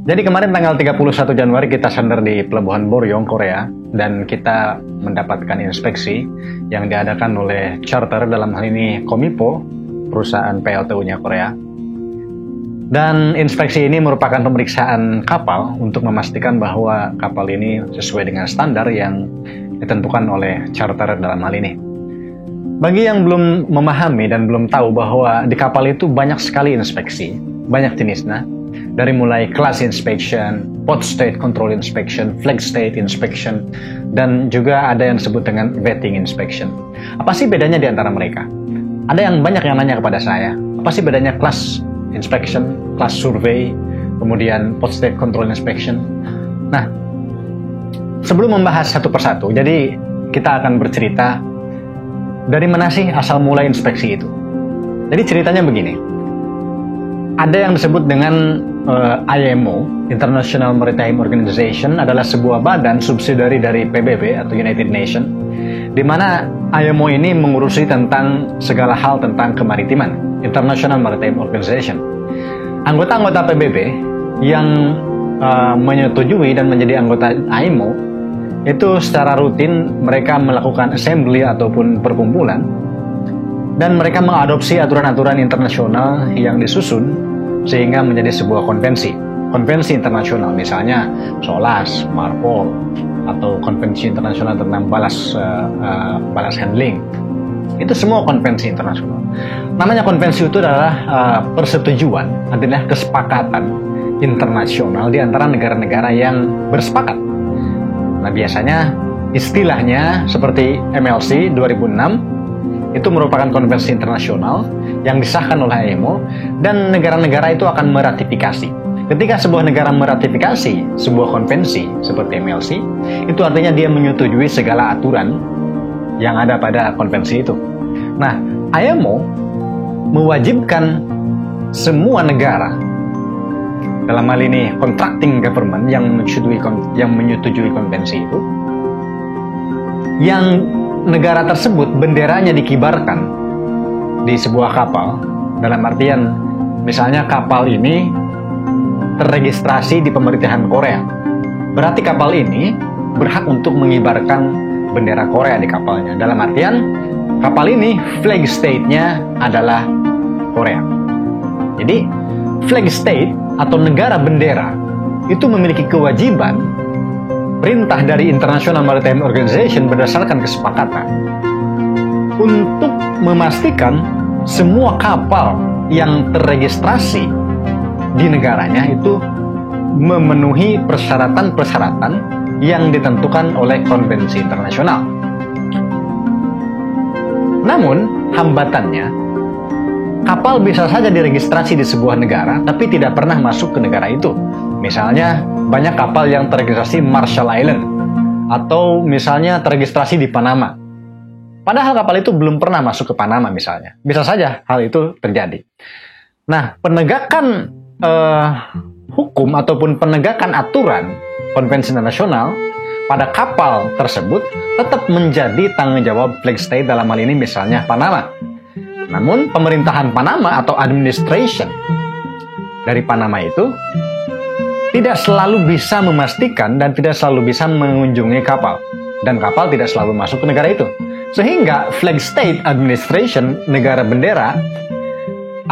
Jadi kemarin tanggal 31 Januari kita sandar di Pelabuhan Boryong, Korea, dan kita mendapatkan inspeksi yang diadakan oleh charter, dalam hal ini Komipo, perusahaan PLTU-nya Korea. Dan inspeksi ini merupakan pemeriksaan kapal untuk memastikan bahwa kapal ini sesuai dengan standar yang ditentukan oleh charter dalam hal ini. Bagi yang belum memahami dan belum tahu bahwa di kapal itu banyak sekali inspeksi, banyak jenisnya, dari mulai class inspection, port state control inspection, flag state inspection, dan juga ada yang disebut dengan vetting inspection. Apa sih bedanya di antara mereka? Ada yang banyak yang nanya kepada saya, apa sih bedanya class inspection, class survey, kemudian port state control inspection? Nah, sebelum membahas satu persatu, jadi kita akan bercerita dari mana sih asal mula inspeksi itu. Jadi ceritanya begini, ada yang disebut dengan IMO, International Maritime Organization, adalah sebuah badan subsidiari dari PBB atau United Nations, di mana IMO ini mengurusi tentang segala hal tentang kemaritiman, International Maritime Organization. Anggota-anggota PBB yang menyetujui dan menjadi anggota IMO itu secara rutin mereka melakukan assembly ataupun perkumpulan, dan mereka mengadopsi aturan-aturan internasional yang disusun sehingga menjadi sebuah konvensi internasional, misalnya SOLAS, MARPOL, atau konvensi internasional tentang balas handling. Itu semua konvensi internasional. Namanya konvensi itu adalah persetujuan, adalah kesepakatan internasional di antara negara-negara yang bersepakat. Nah, biasanya istilahnya seperti MLC 2006 itu merupakan konvensi internasional yang disahkan oleh IMO, dan negara-negara itu akan meratifikasi. Ketika sebuah negara meratifikasi sebuah konvensi seperti MLC, itu artinya dia menyetujui segala aturan yang ada pada konvensi itu. Nah, IMO mewajibkan semua negara, dalam hal ini contracting government yang menyetujui konvensi itu, yang negara tersebut benderanya dikibarkan di sebuah kapal, dalam artian misalnya kapal ini terregistrasi di pemerintahan Korea, berarti kapal ini berhak untuk mengibarkan bendera Korea di kapalnya, dalam artian kapal ini flag state-nya adalah Korea. Jadi flag state atau negara bendera itu memiliki kewajiban, perintah dari International Maritime Organization berdasarkan kesepakatan untuk memastikan semua kapal yang terregistrasi di negaranya itu memenuhi persyaratan-persyaratan yang ditentukan oleh konvensi internasional. Namun, hambatannya, kapal bisa saja diregistrasi di sebuah negara tapi tidak pernah masuk ke negara itu. Misalnya, banyak kapal yang terregistrasi Marshall Island, atau misalnya terregistrasi di Panama. Padahal kapal itu belum pernah masuk ke Panama misalnya. Bisa saja hal itu terjadi. Nah, penegakan hukum ataupun penegakan aturan konvensi internasional pada kapal tersebut tetap menjadi tanggung jawab flag state, dalam hal ini misalnya Panama. Namun, pemerintahan Panama atau administration dari Panama itu tidak selalu bisa memastikan dan tidak selalu bisa mengunjungi kapal, dan kapal tidak selalu masuk ke negara itu. Sehingga flag state administration, negara bendera,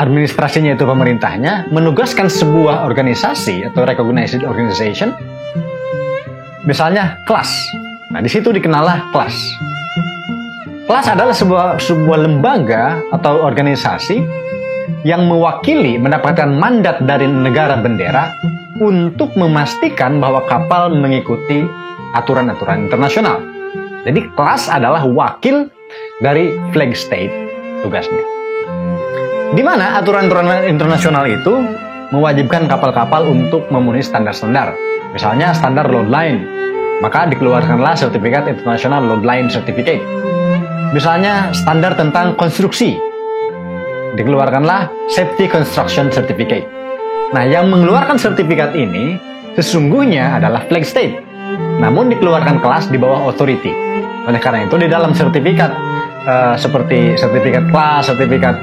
administrasinya itu pemerintahnya, menugaskan sebuah organisasi atau recognized organization, misalnya class. Nah, di situ dikenallah class. Class adalah sebuah lembaga atau organisasi yang mewakili, mendapatkan mandat dari negara bendera untuk memastikan bahwa kapal mengikuti aturan-aturan internasional. Jadi class adalah wakil dari flag state tugasnya. Di mana aturan-aturan internasional itu mewajibkan kapal-kapal untuk memenuhi standar-standar. Misalnya standar load line, maka dikeluarkanlah sertifikat International Load Line Certificate. Misalnya standar tentang konstruksi, dikeluarkanlah Safety Construction Certificate. Nah, yang mengeluarkan sertifikat ini sesungguhnya adalah flag state, namun dikeluarkan kelas di bawah authority. Oleh karena itu, di dalam sertifikat seperti sertifikat kelas, sertifikat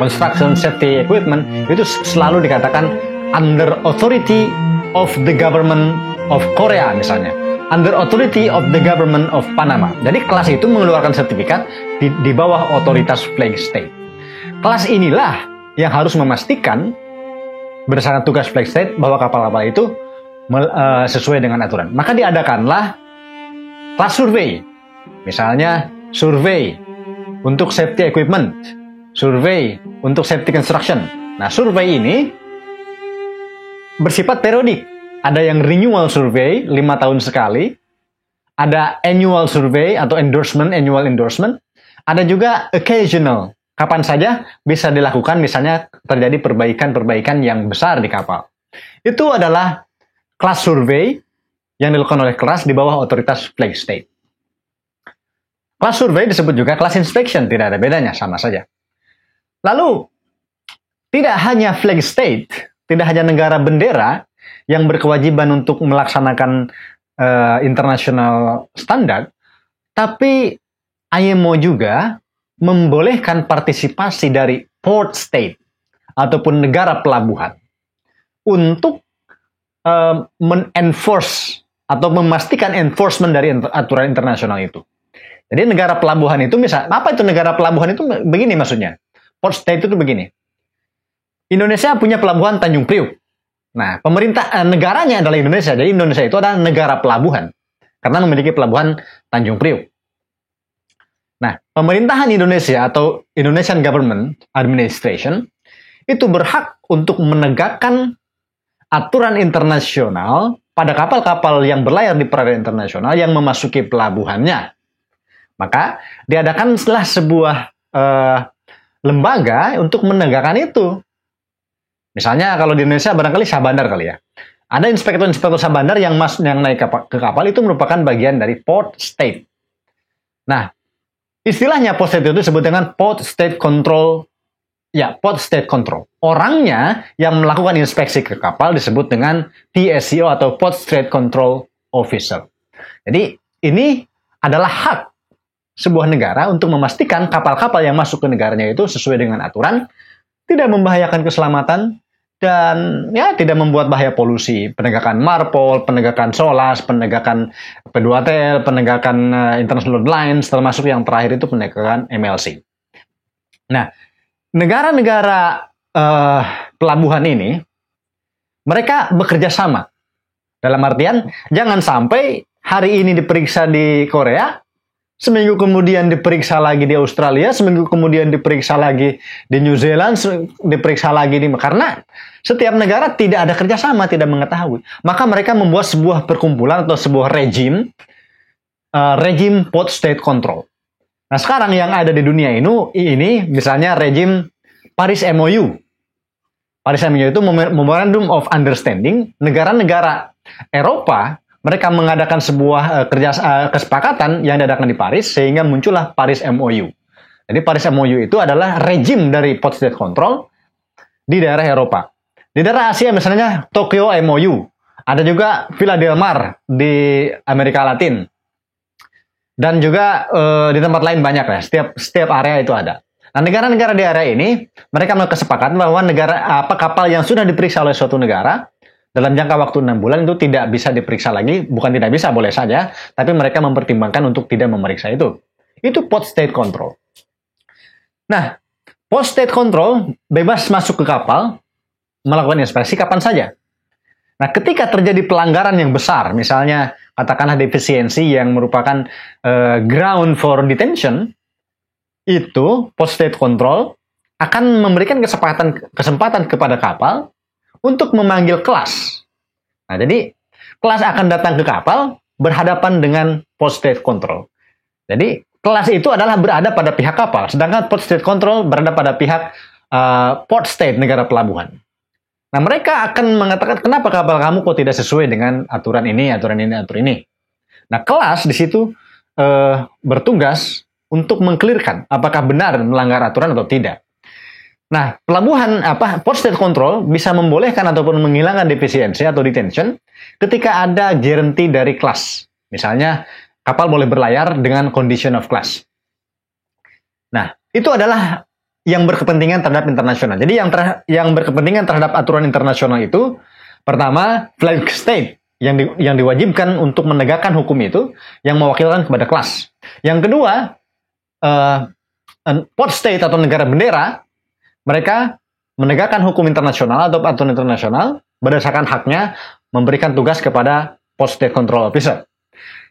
construction safety equipment, itu selalu dikatakan under authority of the government of Korea misalnya, under authority of the government of Panama. Jadi kelas itu mengeluarkan sertifikat di bawah otoritas flag state. Kelas inilah yang harus memastikan berdasarkan tugas flag state bahwa kapal-kapal itu sesuai dengan aturan. Maka diadakanlah kelas survei. Misalnya survei untuk safety equipment, survei untuk safety construction. Nah, survei ini bersifat periodik. Ada yang renewal survey 5 tahun sekali, ada annual survey atau annual endorsement, ada juga occasional. Kapan saja bisa dilakukan, misalnya terjadi perbaikan-perbaikan yang besar di kapal. Itu adalah kelas survei yang dilakukan oleh kelas di bawah otoritas flag state. Kelas survei disebut juga kelas inspection, tidak ada bedanya, sama saja. Lalu, tidak hanya flag state, tidak hanya negara bendera yang berkewajiban untuk melaksanakan international standard, tapi IMO juga membolehkan partisipasi dari port state ataupun negara pelabuhan untuk men-enforce atau memastikan enforcement dari aturan internasional itu. Jadi negara pelabuhan itu apa itu negara pelabuhan itu begini maksudnya. Port state itu begini. Indonesia punya pelabuhan Tanjung Priuk. Nah, negaranya adalah Indonesia. Jadi Indonesia itu adalah negara pelabuhan karena memiliki pelabuhan Tanjung Priuk. Nah, pemerintahan Indonesia atau Indonesian Government Administration itu berhak untuk menegakkan aturan internasional pada kapal-kapal yang berlayar di perairan internasional yang memasuki pelabuhannya. Maka diadakanlah sebuah lembaga untuk menegakkan itu. Misalnya kalau di Indonesia barangkali Syah Bandar kali ya. Ada inspektur-inspektur Syah Bandar yang naik ke kapal itu merupakan bagian dari port state. Nah, istilahnya port state itu disebut dengan port state control. Ya, port state control. Orangnya yang melakukan inspeksi ke kapal disebut dengan PSCO atau Port State Control Officer. Jadi, ini adalah hak sebuah negara untuk memastikan kapal-kapal yang masuk ke negaranya itu sesuai dengan aturan, tidak membahayakan keselamatan, dan ya tidak membuat bahaya polusi. Penegakan MARPOL, penegakan SOLAS, penegakan P2TL, penegakan International Lines, termasuk yang terakhir itu penegakan MLC. Nah, negara-negara pelabuhan ini, mereka bekerja sama. Dalam artian, jangan sampai hari ini diperiksa di Korea, seminggu kemudian diperiksa lagi di Australia, seminggu kemudian diperiksa lagi di New Zealand, diperiksa lagi karena setiap negara tidak ada kerjasama, tidak mengetahui. Maka mereka membuat sebuah perkumpulan atau sebuah rejim port state control. Nah, sekarang yang ada di dunia ini misalnya rejim Paris MOU. Paris MOU itu Memorandum of Understanding. Negara-negara Eropa mereka mengadakan sebuah kesepakatan yang diadakan di Paris sehingga muncullah Paris MOU. Jadi Paris MOU itu adalah rejim dari port state control di daerah Eropa. Di daerah Asia misalnya Tokyo MOU. Ada juga Villa del Mar di Amerika Latin. Dan juga di tempat lain banyak ya. Setiap area itu ada. Nah, negara-negara di area ini mereka kesepakatan bahwa kapal yang sudah diperiksa oleh suatu negara dalam jangka waktu 6 bulan itu tidak bisa diperiksa lagi, bukan tidak bisa, boleh saja, tapi mereka mempertimbangkan untuk tidak memeriksa itu. Itu port state control. Nah, port state control bebas masuk ke kapal, melakukan inspeksi kapan saja. Nah, ketika terjadi pelanggaran yang besar, misalnya katakanlah defisiensi yang merupakan ground for detention, itu port state control akan memberikan kesempatan kepada kapal untuk memanggil kelas. Nah, jadi kelas akan datang ke kapal berhadapan dengan port state control. Jadi kelas itu adalah berada pada pihak kapal, sedangkan port state control berada pada pihak port state negara pelabuhan. Nah, mereka akan mengatakan kenapa kapal kamu kok tidak sesuai dengan aturan ini. Nah, kelas di situ bertugas untuk mengklirkan apakah benar melanggar aturan atau tidak. Nah, port state control bisa membolehkan ataupun menghilangkan defisiensi atau detention ketika ada guarantee dari kelas. Misalnya, kapal boleh berlayar dengan condition of class. Nah, itu adalah yang berkepentingan terhadap internasional. Jadi yang berkepentingan terhadap aturan internasional itu, pertama, flag state yang diwajibkan untuk menegakkan hukum itu, yang mewakilkan kepada kelas. Yang kedua, port state atau negara bendera, mereka menegakkan hukum internasional atau aturan internasional berdasarkan haknya memberikan tugas kepada port state control officer.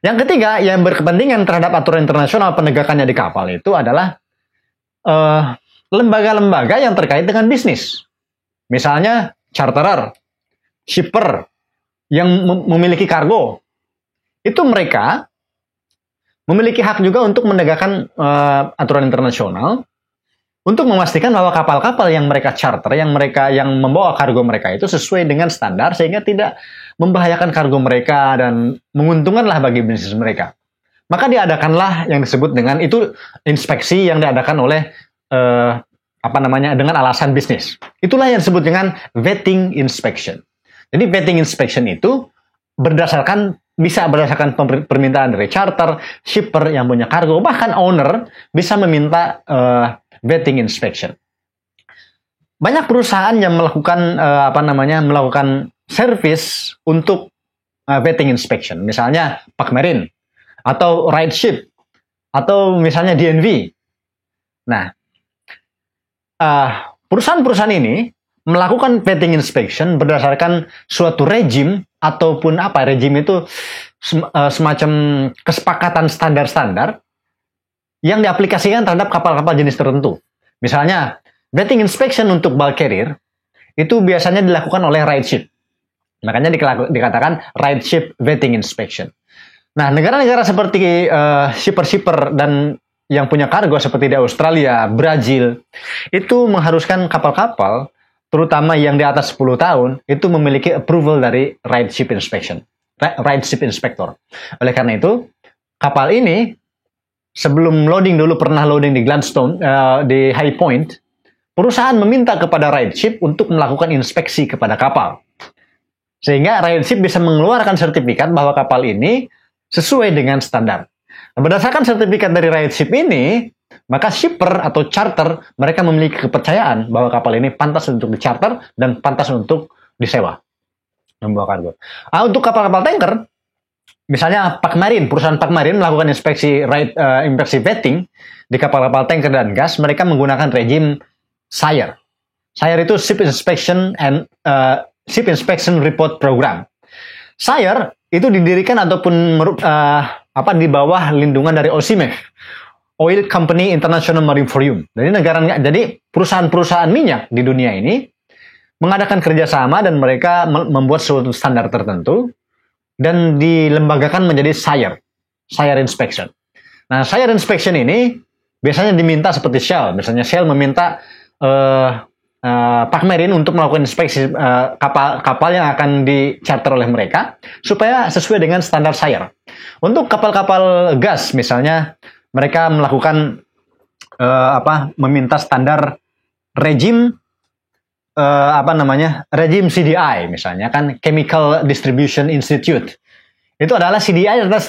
Yang ketiga, yang berkepentingan terhadap aturan internasional penegakannya di kapal itu adalah lembaga-lembaga yang terkait dengan bisnis. Misalnya charterer, shipper yang memiliki kargo. Itu mereka memiliki hak juga untuk menegakkan aturan internasional untuk memastikan bahwa kapal-kapal yang mereka charter, yang membawa kargo mereka itu sesuai dengan standar sehingga tidak membahayakan kargo mereka dan menguntungkanlah bagi bisnis mereka. Maka diadakanlah yang disebut dengan itu inspeksi yang diadakan oleh dengan alasan bisnis. Itulah yang disebut dengan vetting inspection. Jadi vetting inspection itu bisa berdasarkan permintaan dari charter, shipper yang punya kargo, bahkan owner bisa meminta vetting inspection. Banyak perusahaan yang melakukan melakukan service untuk vetting inspection, misalnya Pak Marine atau RightShip atau misalnya DNV. Nah, perusahaan-perusahaan ini melakukan vetting inspection berdasarkan suatu rejim ataupun rejim itu semacam kesepakatan standar-standar yang diaplikasikan terhadap kapal-kapal jenis tertentu. Misalnya, vetting inspection untuk bulk carrier itu biasanya dilakukan oleh RightShip. Makanya dikatakan RightShip vetting inspection. Nah, negara-negara seperti shipper-shipper dan yang punya kargo seperti di Australia, Brazil, itu mengharuskan kapal-kapal, terutama yang di atas 10 tahun, itu memiliki approval dari RightShip Inspector. Oleh karena itu, kapal ini sebelum loading dulu pernah loading di Gladstone, di High Point, perusahaan meminta kepada RightShip untuk melakukan inspeksi kepada kapal. Sehingga RightShip bisa mengeluarkan sertifikat bahwa kapal ini sesuai dengan standar. Nah, berdasarkan sertifikat dari RightShip ini, maka shipper atau charter, mereka memiliki kepercayaan bahwa kapal ini pantas untuk di-charter dan pantas untuk disewa, membawa kargo. Untuk kapal-kapal tanker, misalnya Pak Marine, perusahaan Pak Marine melakukan inspeksi vetting di kapal-kapal tanker dan gas, mereka menggunakan rejim SIRE. SIRE itu Ship Inspection Report Program. SIRE itu didirikan ataupun di bawah lindungan dari OCMEF, Oil Company International Marine Forum. Jadi perusahaan-perusahaan minyak di dunia ini mengadakan kerjasama dan mereka membuat suatu standar tertentu dan dilembagakan menjadi SIRE inspection. Nah, SIRE inspection ini biasanya diminta seperti Shell. Misalnya Shell meminta Pak Marine untuk melakukan inspeksi kapal yang akan di-charter oleh mereka supaya sesuai dengan standar SIRE. Untuk kapal-kapal gas misalnya, mereka melakukan meminta standar rejim rejim CDI misalnya kan, Chemical Distribution Institute. Itu adalah CDI adalah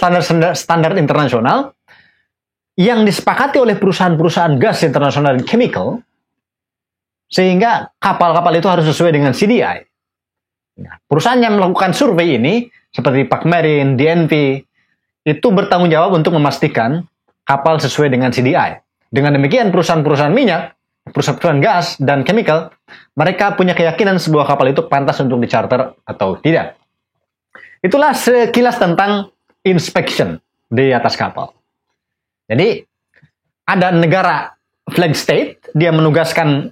standar internasional yang disepakati oleh perusahaan-perusahaan gas internasional dan chemical, sehingga kapal-kapal itu harus sesuai dengan CDI. Nah, perusahaan yang melakukan survei ini seperti Pak Marine, DNV itu bertanggung jawab untuk memastikan kapal sesuai dengan CDI. Dengan demikian perusahaan-perusahaan minyak, perusahaan gas dan chemical, mereka punya keyakinan sebuah kapal itu pantas untuk di-charter atau tidak. Itulah sekilas tentang inspection di atas kapal. Jadi ada negara flag state, dia menugaskan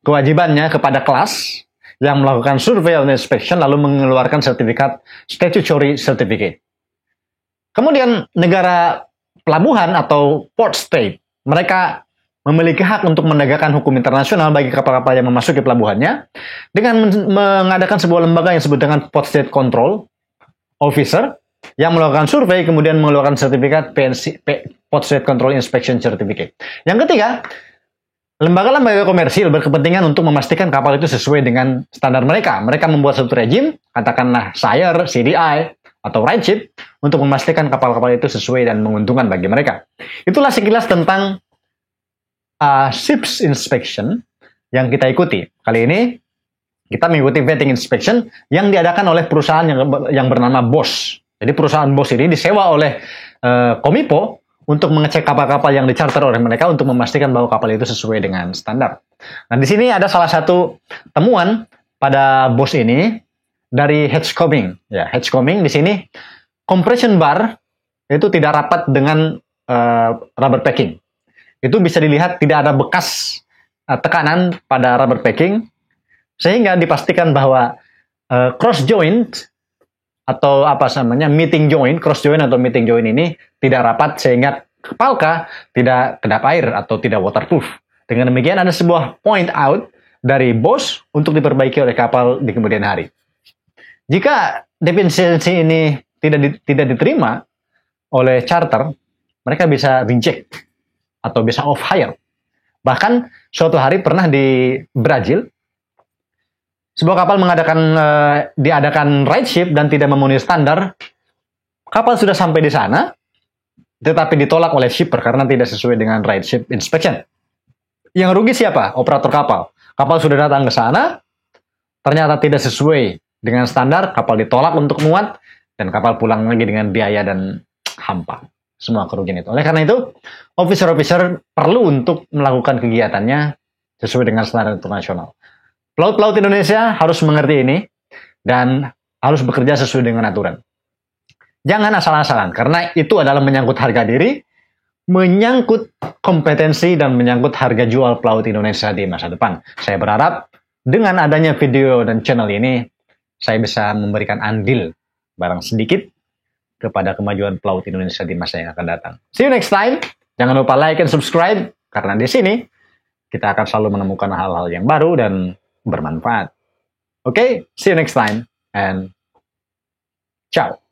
kewajibannya kepada kelas yang melakukan survei dan inspection lalu mengeluarkan sertifikat statutory certificate. Kemudian negara pelabuhan atau port state, mereka memiliki hak untuk menegakkan hukum internasional bagi kapal-kapal yang memasuki pelabuhannya dengan mengadakan sebuah lembaga yang disebut dengan Port State Control Officer yang melakukan survei kemudian mengeluarkan sertifikat Port State Control Inspection Certificate. Yang ketiga, lembaga-lembaga komersil berkepentingan untuk memastikan kapal itu sesuai dengan standar mereka. Mereka membuat suatu rejim, katakanlah SIRE, CDI, atau RightShip, untuk memastikan kapal-kapal itu sesuai dan menguntungkan bagi mereka. Itulah sekilas tentang ships inspection yang kita ikuti. Kali ini kita mengikuti vetting inspection yang diadakan oleh perusahaan yang bernama BOS. Jadi perusahaan BOS ini disewa oleh Komipo untuk mengecek kapal-kapal yang dicarter oleh mereka untuk memastikan bahwa kapal itu sesuai dengan standar. Nah, di sini ada salah satu temuan pada BOS ini dari Hedgecoming. Ya, Hedgecoming di sini compression bar itu tidak rapat dengan rubber packing. Itu bisa dilihat tidak ada bekas tekanan pada rubber packing, sehingga dipastikan bahwa cross joint atau apa namanya meeting joint, cross joint atau meeting joint ini tidak rapat sehingga kapalka tidak kedap air atau tidak waterproof. Dengan demikian ada sebuah point out dari BOS untuk diperbaiki oleh kapal di kemudian hari. Jika defisiensi ini tidak diterima oleh charter, mereka bisa reject atau bisa off hire. Bahkan suatu hari pernah di Brazil, sebuah kapal diadakan right ship dan tidak memenuhi standar. Kapal sudah sampai di sana, tetapi ditolak oleh shipper karena tidak sesuai dengan right ship inspection. Yang rugi siapa? Operator kapal. Kapal sudah datang ke sana, ternyata tidak sesuai dengan standar, kapal ditolak untuk muat, dan kapal pulang lagi dengan biaya dan hampa. Semua kerugian itu. Oleh karena itu, officer-officer perlu untuk melakukan kegiatannya sesuai dengan standar internasional. Pelaut-pelaut Indonesia harus mengerti ini dan harus bekerja sesuai dengan aturan. Jangan asal-asalan, karena itu adalah menyangkut harga diri, menyangkut kompetensi, dan menyangkut harga jual pelaut Indonesia di masa depan. Saya berharap dengan adanya video dan channel ini, saya bisa memberikan andil barang sedikit kepada kemajuan pelaut Indonesia di masa yang akan datang. See you next time. Jangan lupa like and subscribe, karena di sini kita akan selalu menemukan hal-hal yang baru dan bermanfaat. Okay, see you next time and ciao.